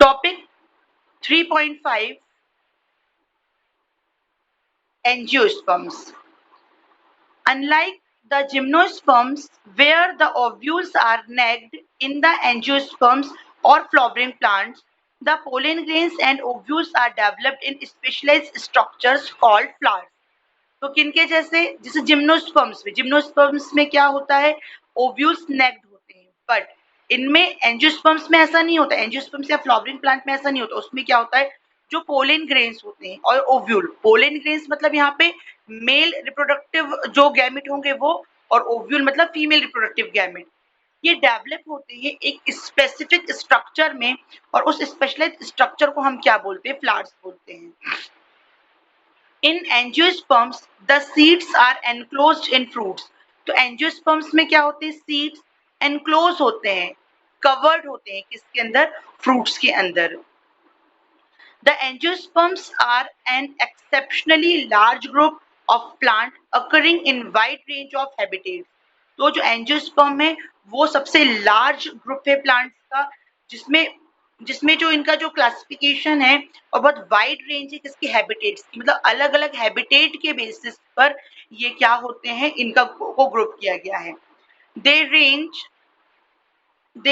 Topic 3.5, Angiosperms. Unlike the gymnosperms, where the ovules are nagged in the angiosperms or flowering plants, the pollen grains and ovules are developed in specialized structures called flowers. तो किनके जैसे, जैसे gymnosperms में क्या होता है, ovules necked होते हैं, बट इनमें एंजियोस्पर्म्स में ऐसा नहीं होता, एंजियोस्पर्म्स या फ्लावरिंग प्लांट में ऐसा नहीं होता। उसमें क्या होता है, जो पोलन ग्रेन्स होते हैं और ओव्यूल, पोलन ग्रेन्स मतलब यहाँ पे मेल रिप्रोडक्टिव जो गैमेट होंगे वो, और ओव्यूल मतलब फीमेल रिप्रोडक्टिव गैमेट, ये डेवलप होते हैं एक स्पेसिफिक स्ट्रक्चर में, और उस स्पेशलाइज्ड स्ट्रक्चर को हम क्या बोलते हैं, फ्लावर्स बोलते हैं। In angiosperms, the seeds are enclosed in fruits. तो angiosperms में क्या होते हैं, seeds enclose होते हैं, covered होते हैं, किसके अंदर, fruits के अंदर। The angiosperms are an exceptionally large group of plant occurring in wide range of habitats. तो जो angiosperm है वो सबसे large group है plants का, जिसमें जिसमें जो इनका जो क्लासिफिकेशन है और बहुत वाइड रेंज है किसकी, हैबिटेट्स की, मतलब अलग अलग हैबिटेट के बेसिस पर ये क्या होते हैं, इनका को ग्रुप किया गया है। They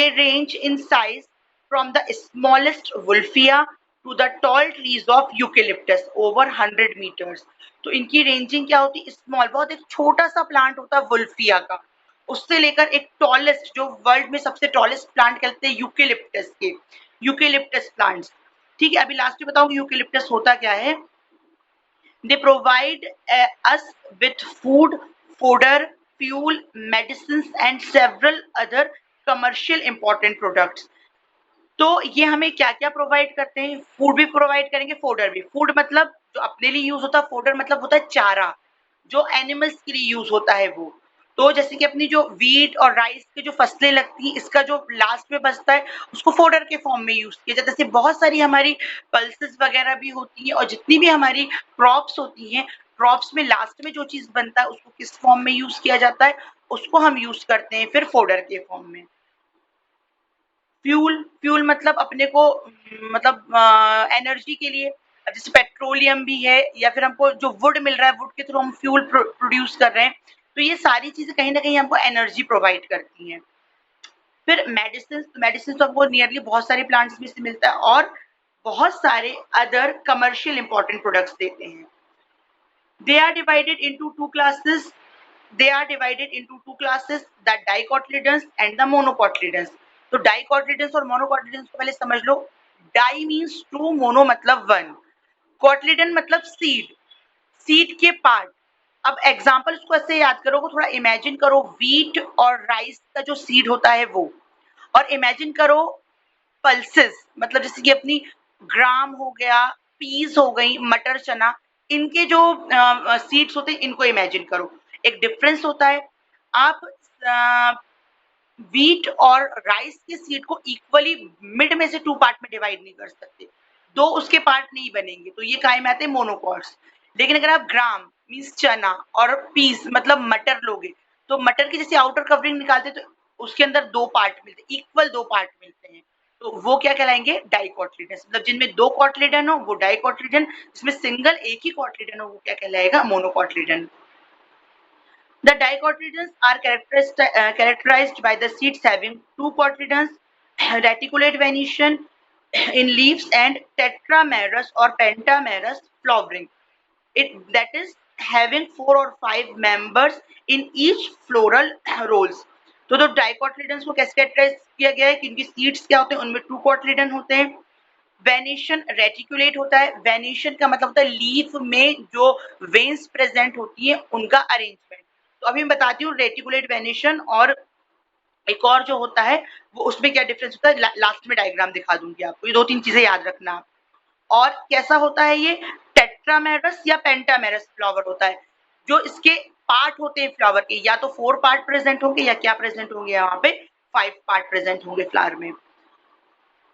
range in size from the smallest wolffia to the tall trees of eucalyptus over 100 metres. तो इनकी रेंजिंग क्या होती है, स्मॉल बहुत एक छोटा सा प्लांट होता है वुल्फिया का, उससे लेकर एक टॉलेस्ट, जो वर्ल्ड में सबसे टॉलेस्ट प्लांट कहते हैं यूकेलिप्टस के, यूकेलिप्टस प्लांट्स। ठीक है, अभी लास्ट में बताऊंगी यूकेलिप्टस होता क्या है। They provide us with food, fodder, fuel, medicine and several other commercial important products. तो ये हमें क्या क्या प्रोवाइड करते हैं, फूड भी प्रोवाइड करेंगे, फोडर भी। फूड मतलब जो अपने लिए यूज होता है, फोडर मतलब होता है चारा, जो एनिमल्स के लिए यूज होता है वो। तो जैसे कि अपनी जो व्हीट और राइस की जो फसलें लगती हैं, इसका जो लास्ट में बचता है उसको फोडर के फॉर्म में यूज किया जाता है। जैसे बहुत सारी हमारी पल्सेस वगैरह भी होती हैं, और जितनी भी हमारी क्रॉप्स होती हैं, क्रॉप्स में लास्ट में जो चीज बनता है उसको किस फॉर्म में यूज किया जाता है, उसको हम यूज करते हैं फिर फोडर के फॉर्म में। फ्यूल मतलब अपने को मतलब एनर्जी के लिए, जैसे पेट्रोलियम भी है, या फिर हमको जो वुड मिल रहा है, वुड के थ्रू हम फ्यूल प्रोड्यूस कर रहे हैं, तो ये सारी चीजें कहीं ना कहीं हमको एनर्जी प्रोवाइड करती हैं। फिर मेडिसिन तो हमको नियरली बहुत सारे प्लांट्स में से मिलता है, और बहुत सारे अदर कमर्शियल इंपॉर्टेंट प्रोडक्ट्स देते हैं। They are divided into two classes the dicotyledons and the monocotyledons. तो डाइकोटिलेडन्स और मोनोकोटिलेडन्स को पहले समझ लो। डाई मीन्स टू, मोनो मतलब वन, कोटिलेडन मतलब सीड के पार्ट। अब एग्जाम्पल उसको ऐसे याद करो, थोड़ा इमेजिन करो, व्हीट और राइस का जो सीड होता है वो, और इमेजिन करो पल्सेस, मतलब जैसे कि अपनी ग्राम हो गया, पीस हो गई, मटर चना, इनके जो सीड्स होते हैं इनको इमेजिन करो। एक डिफरेंस होता है, आप व्हीट और राइस के सीड को इक्वली मिड में से टू पार्ट में डिवाइड नहीं कर सकते, दो उसके पार्ट नहीं बनेंगे, तो ये काय में आते हैं, मोनोकॉट्स। लेकिन अगर आप ग्राम मीन्स चना और पीस मतलब मटर लोगे, तो मटर की जैसे आउटर कवरिंग निकालते तो उसके अंदर दो पार्ट मिलते, इक्वल दो पार्ट मिलते हैं, तो वो क्या कहलाएंगे, डाइकोटिलेडन। मतलब जिनमें दो कोटिलेडन हो वो डाइकोटिलेडन, जिसमें सिंगल एक ही कोटिलेडन हो वो क्या कहलाएगा, monocotyledon. The dicotyledons are characterized by the seeds having two cotyledons, reticulate venation in leaves, and tetramerous or pentamerous flowering. That is having 4 or 5 members in each floral rolls. तो dicotyledons को कैसे characterise किया गया है कि इनकी seeds क्या होते हैं, उनमें टू कोटिलेडन होते हैं। वेनेशन रेटिकुलेट होता है, वेनेशन का मतलब होता है लीफ में जो वेन्स प्रेजेंट होती है उनका अरेंजमेंट। तो अभी मैं बताती हूँ रेटिकुलेट वेनेशन, और एक और जो होता है वो उसमें क्या डिफरेंस होता है, लास्ट में डायग्राम दिखा दूंगी आपको, ये 2-3 चीजें याद रखना आप। और कैसा होता है ये, टेट्रामेरस या पेंटामेरस फ्लावर होता है। जो इसके पार्ट होते हैं फ्लावर के, या तो 4 पार्ट प्रेजेंट होंगे, या क्या प्रेजेंट होंगे यहाँ पे, 5 पार्ट प्रेजेंट होंगे फ्लावर में।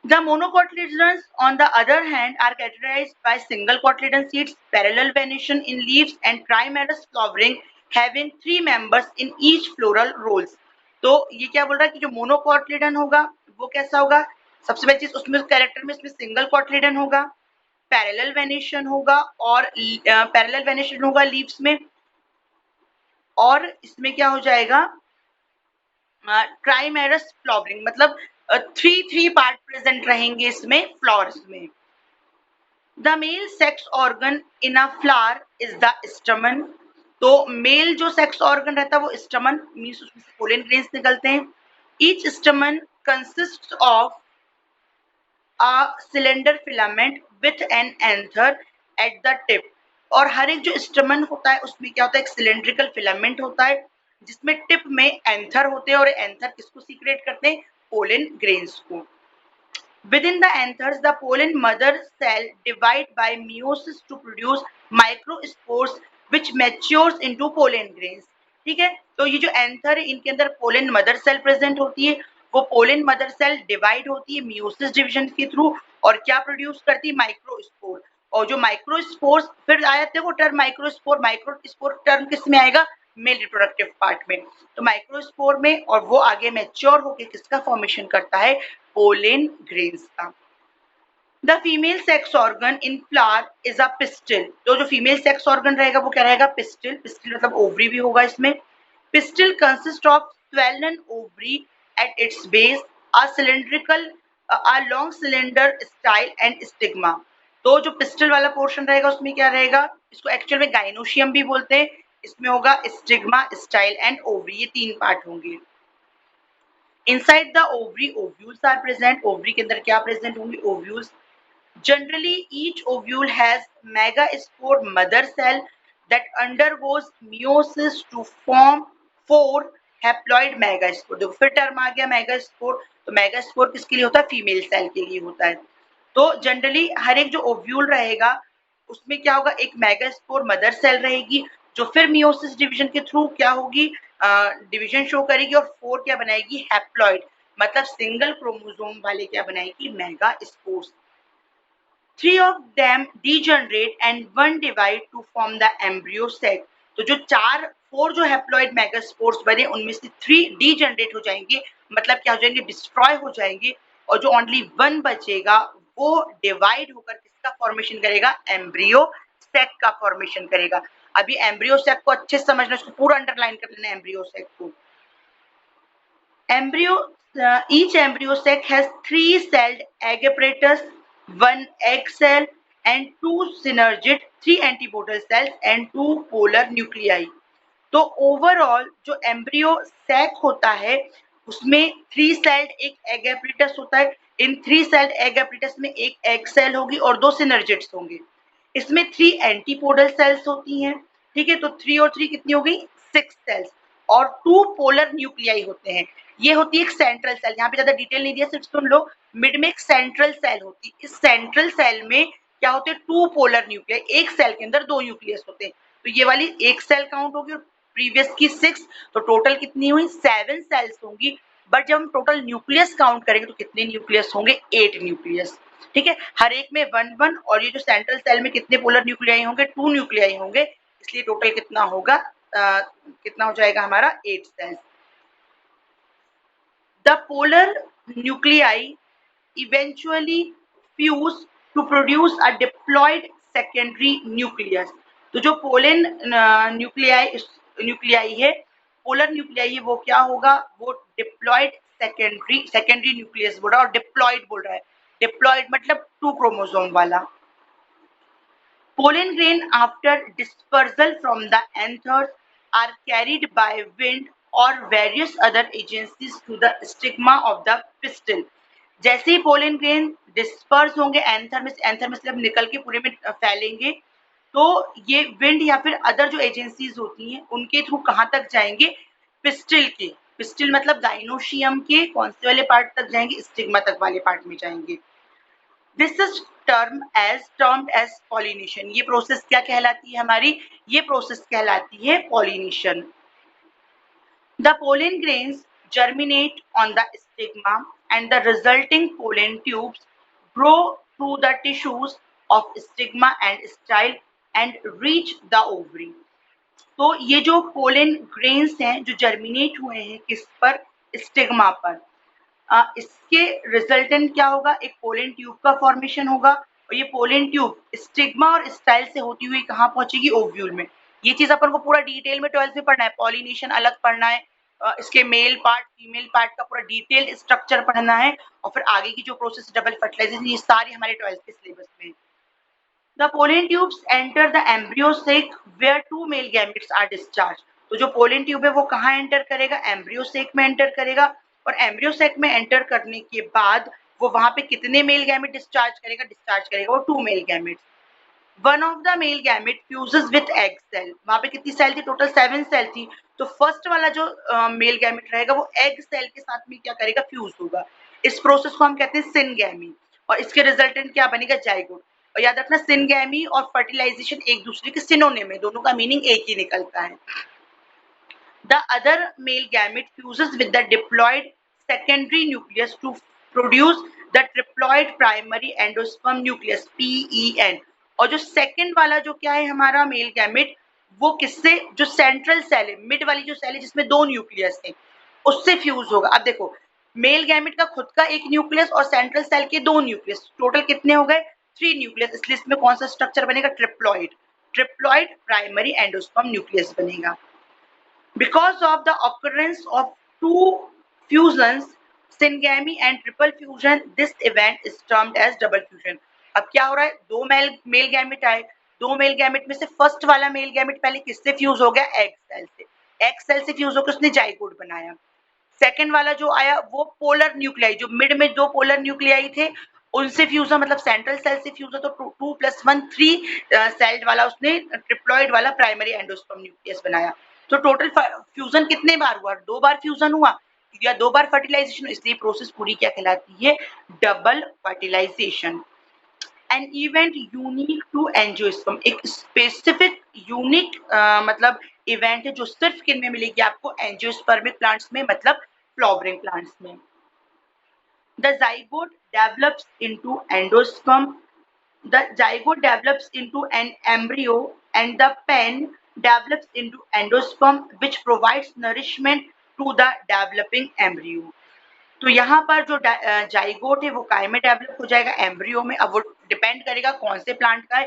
The monocotyledons, on the other hand, are characterized by single cotyledon seeds, parallel venation in leaves, and trimerous flowering having 3 members in each floral rolls. तो ये क्या बोल रहा है कि जो मोनोकोटिलेडन होगा वो कैसा होगा, सबसे पहली चीज उसमें कैरेक्टर में इसमें सिंगल कॉटलिडन होगा, पैरेलल वेनेशन होगा और पैरेलल वेनेशन होगा लीव्स में, और इसमें क्या हो जाएगा ट्राइमेरस फ्लावरिंग, मतलब थ्री पार्ट प्रेजेंट रहेंगे इसमें फ्लावर्स में। The male sex organ in a flower is the stamen. तो मेल जो सेक्स ऑर्गन रहता है वो स्टमन मीन्स उसमें से पोलन ग्रेन्स निकलते हैं। Each stamen consist of a cylinder filament with an anther at the tip। और हर एक जो स्टमन होता है उसमें क्या होता है, एक सिलेंड्रिकल फिलामेंट होता है जिसमें टिप में एंथर होते हैं, और एंथर किसको सीक्रेट करते हैं, पोलन ग्रेन्स को। Within the anthers, the pollen mother cell divide by meiosis to produce microspores which matures into pollen grains। ठीक है, तो ये जो एंथर है इनके अंदर पोलन मदर सेल प्रेजेंट होती है, वो पोलन मदर सेल डिवाइड होती है मियोसिस डिवीजन के थ्रू, और क्या प्रोड्यूस करती है, माइक्रोस्पोर। और जो माइक्रोस्पोर्स फिर आया थे वो टर्म माइक्रोस्पोर टर्म किस में आएगा, मेल रिप्रोडक्टिव पार्ट में। तो माइक्रोस्पोर में, और वो आगे मैच्योर होकर किसका फॉर्मेशन करता है, पोलन ग्रेन्स का। The female sex organ in flower is a pistil. तो जो फीमेल सेक्स ऑर्गन रहेगा वो क्या रहेगा, पिस्टिल। पिस्टिल मतलब ओवरी भी होगा इसमें। Pistil consist of swollen ovary at its base, a cylindrical a long cylinder style and stigma। तो जो पिस्टिल वाला पोर्शन रहेगा उसमें क्या रहेगा, इसको एक्चुअल में गाइनोशियम भी बोलते हैं। इसमें होगा स्टिग्मा, स्टाइल एंड ओवरी, ये तीन पार्ट होंगे। Inside the ovary ovules are present. Ovary के अंदर क्या प्रेजेंट होंगे, ovules. Generally, each ovule has megaspore mother cell that undergoes meiosis to form 4 haploid megaspore। देखो फिर टर्म आ गया मेगास्पोर। तो मेगास्पोर किसके लिए होता है, फीमेल सेल के लिए होता है। तो जनरली हर एक जो ओव्यूल रहेगा उसमें क्या होगा, एक मेगास्पोर मदर सेल रहेगी जो फिर मियोसिस डिवीजन के थ्रू क्या होगी, डिवीजन शो करेगी, और 4 क्या बनाएगी, हैप्लॉइड मतलब सिंगल क्रोमोसोम वाले क्या बनाएगी, megaspores. 3 of them degenerate and 1 divide to form the embryo sac। तो जो 4 जो हैप्लॉइड मेगास्पोर्स बने उनमें से 3 डीजनरेट हो जाएंगे, मतलब क्या हो जाएंगे, डिस्ट्रॉय हो जाएंगे, और जो ओनली 1 बचेगा वो डिवाइड होकर किसका फॉर्मेशन करेगा, एम्ब्रियो सेक का फॉर्मेशन करेगा। अभी एम्ब्रियो सेक को अच्छे से समझना, उसको पूरा अंडरलाइन कर लेना एम्ब्रियो सेक को। Embryo, each embryo sac has 3-celled egg apparatus, 1 egg cell and 2 synergid, 3 antibodal cells and 2 polar nuclei। तो ओवरऑल जो एम्ब्रियो सैक होता है उसमें 3 सेल्ड एक एग एपरेटस होता है। इन 3 सेल्ड एग एपरेटस में एक एग सेल होगी और 2 सिनर्जिड्स होंगे। इसमें 3 एंटीपोडल सेल्स होती हैं। ठीक है, तो 3 और 3 कितनी हो गई, 6 सेल्स, और 2 पोलर न्यूक्लियाई होते हैं। ये होती है एक सेंट्रल सेल, यहाँ पे ज्यादा डिटेल नहीं दिया, सिर्फ सुन लो। मिड में एक सेंट्रल सेल होती है, इस सेंट्रल सेल में क्या होते हैं, 2 पोलर न्यूक्लियाई, एक सेल के अंदर 2 न्यूक्लियस होते हैं। तो ये वाली एक सेल काउंट होगी और प्रीवियस की 6, तो टोटल कितनी हुई, 7 सेल्स होंगी। बट जब हम टोटल न्यूक्लियस काउंट करेंगे तो कितने न्यूक्लियस होंगे, 8 न्यूक्लियस। ठीक है, हर एक में 1 1, और ये जो सेंट्रल सेल में कितने पोलर न्यूक्लियाई होंगे, 2 न्यूक्लियाई होंगे, इसलिए टोटल कितना होगा, कितना हो जाएगा हमारा, 8 sales. The polar nuclei eventually fuse to produce a diploid secondary nucleus। तो जो पोलन न्यूक्लियाई है, पोलर न्यूक्लियाई है, वो क्या होगा, वो डिप्लॉइड सेकेंडरी न्यूक्लियस बोल रहा है, और डिप्लॉइड बोल रहा है। डिप्लॉइड मतलब 2 क्रोमोसोम वाला। Pollen grain after dispersal from the anthers are carried by wind or various other agencies to the stigma of the pistil। जैसे ही पोलन ग्रेन डिस्पर्स होंगे एंथर में से जब निकल के पूरे में फैलेंगे, तो ये विंड या फिर अदर जो एजेंसीज होती हैं उनके थ्रू कहाँ तक जाएंगे, पिस्टिल के। पिस्टिल मतलब गाइनोशियम के कौन से वाले पार्ट तक जाएंगे, स्टिग्मा तक वाले पार्ट में जाएंगे। This is termed as pollination. ये प्रोसेस क्या कहलाती है हमारी, ये प्रोसेस कहलाती है pollination. The pollen grains germinate on the stigma and the resulting pollen tubes grow through the tissues of stigma and style and reach the ovary। तो ये जो पोलन ग्रेन्स हैं जो जर्मिनेट हुए हैं किस पर, स्टिग्मा पर, इसके रिजल्टेंट क्या होगा, एक पोलन ट्यूब का फॉर्मेशन होगा और ये पोलन ट्यूब स्टिग्मा और स्टाइल से होती हुई कहाँ पहुंचेगी, ओव्यूल में। ये चीज अपन को पूरा डिटेल में 12th में पढ़ना है, पॉलिनेशन अलग पढ़ना है, इसके मेल पार्ट फीमेल पार्ट का पूरा डिटेल्ड स्ट्रक्चर पढ़ना है और फिर आगे की जो प्रोसेस डबल फर्टिलाइजेशन, ये सारी हमारे 12th के सिलेबस में। The pollen tubes enter the embryo sac where two male gametes are discharged. तो जो पोलन ट्यूब है वो कहाँ एंटर करेगा, एम्ब्रियो सेक में एंटर करेगा और एम्ब्रियो सेक में एंटर करने के बाद वो वहां पे कितने मेल गैमेट डिस्चार्ज करेगा वो 2 male gamete. One of the male gamete fuses with egg cell, वहां पे कितनी सेल थी, टोटल 7 सेल थी। तो फर्स्ट वाला जो मेल गैमेट रहेगा वो एग सेल के साथ में क्या करेगा, फ्यूज होगा। इस प्रोसेस को हम कहते हैं सिनगैमी और इसके रिजल्टेंट क्या बनेगा, जाइगोट। और याद रखना सिनगैमी और फर्टिलाइजेशन एक दूसरे के सिनोनिम है, दोनों का मीनिंग एक ही निकलता है। The other male gamete fuses with the diploid secondary nucleus to produce the triploid primary endosperm nucleus PEN। और जो सेकंड वाला जो क्या है हमारा मेल गैमेट, वो किससे, जो सेंट्रल सेल है, मिड वाली जो सेल है जिसमें 2 न्यूक्लियस है, उससे फ्यूज होगा। अब देखो मेल गैमेट का खुद का एक न्यूक्लियस और सेंट्रल सेल के 2 न्यूक्लियस, टोटल कितने हो गए, 3 न्यूक्लियस। इसलिए इसमें कौन सा स्ट्रक्चर बनेगा, ट्रिप्लॉइड प्राइमरी एंडोस्पर्म न्यूक्लियस बनेगा। Because of the occurrence of two fusions, syngamy and triple fusion, this event is termed as double fusion। अब क्या हो रहा है, दो मेल गैमेट आए, दो मेल गैमेट में से फर्स्ट वाला मेल गैमेट पहले किससे फ्यूज हो गया, एग सेल से। एग सेल से फ्यूज होकर उसने जाइगोट बनाया। सेकेंड वाला जो आया वो पोलर न्यूक्लियाई, जो मिड में दो पोलर न्यूक्लियाई थे उनसे फ्यूज हुआ, मतलब सेंट्रल सेल से फ्यूज हुआ, तो 2 + 1 3 सेल्ड वाला उसने ट्रिप्लॉइड वाला प्राइमरी एंडोस्पर्म न्यूक्लियस बनाया। तो टोटल फ्यूजन कितने बार हुआ, 2 बार फ्यूजन हुआ या 2 बार फर्टिलाइजेशन, इसलिए प्रोसेस पूरी क्या कहलाती है, double fertilization. An event unique to angiosperm, एक स्पेसिफिक यूनिक मतलब इवेंट है जो सिर्फ किन में मिलेगी आपको, एंजियोस्पर्मिक प्लांट्स में, मतलब फ्लावरिंग प्लांट्स में। The zygote develops into endosperm. The zygote develops into an embryo and the pen develops into endosperm which provides nourishment to the developing embryo। तो यहाँ पर जो जाइगोट है वो काय में डेवलप हो जाएगा, एम्ब्रियो में। अब वो डिपेंड करेगा कौन से प्लांट का है,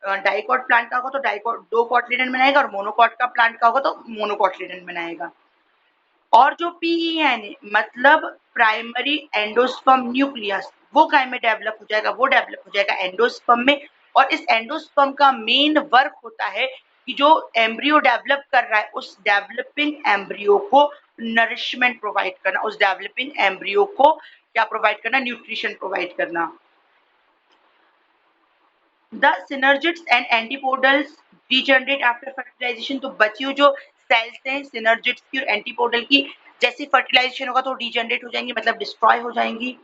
डाइकॉट प्लांट का होगा तो डाइकॉट 2 कॉटलिडन बनाएगा और मोनोकॉट का प्लांट का होगा तो मोनोकॉटलिडन बनाएगा। और जो पीईएन है मतलब प्राइमरी एंडोस्पर्म न्यूक्लियस, वो काय में डेवलप हो जाएगा, वो डेवलप हो जाएगा एंडोस्पर्म में। और इस एंडोस्पर्म का मेन वर्क होता है कि जो एम्ब्रियो डेवलप कर रहा है उस डेवलपिंग एम्ब्रियो को नरिशमेंट प्रोवाइड करना, उस डेवलपिंग एम्ब्रियो को क्या प्रोवाइड करना, न्यूट्रिशन प्रोवाइड करना। The synergids and antipodals degenerate after fertilization, तो बची हुई जो सेल्स हैं सिनर्जिड्स की और एंटीपोडल की, जैसे फर्टिलाइजेशन होगा तो डीजनरेट हो जाएंगी, मतलब डिस्ट्रॉय हो जाएंगी।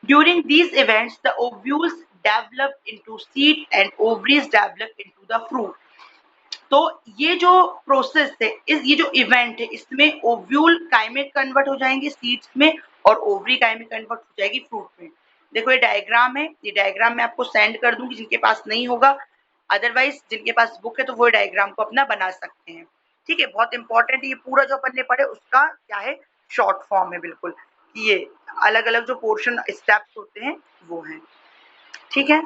During these events the ovules develop into seed and ovaries develop into the fruit. तो ये जो प्रोसेस है, ये जो इवेंट है, इसमें ओव्यूल काय में कन्वर्ट हो जाएंगे सीड्स में और ओवरी काय में कन्वर्ट हो जाएगी फ्रूट में। देखो ये डायग्राम है, ये डायग्राम मैं आपको सेंड कर दूंगी जिनके पास नहीं होगा, अदरवाइज जिनके पास बुक है तो वो डायग्राम को अपना बना सकते हैं। ठीक है, बहुत इंपॉर्टेंट है ये पूरा जो अपन ने पढ़े उसका क्या है, शॉर्ट फॉर्म है बिल्कुल, कि ये अलग अलग जो पोर्शन स्टेप्स होते हैं वो हैं। ठीक है।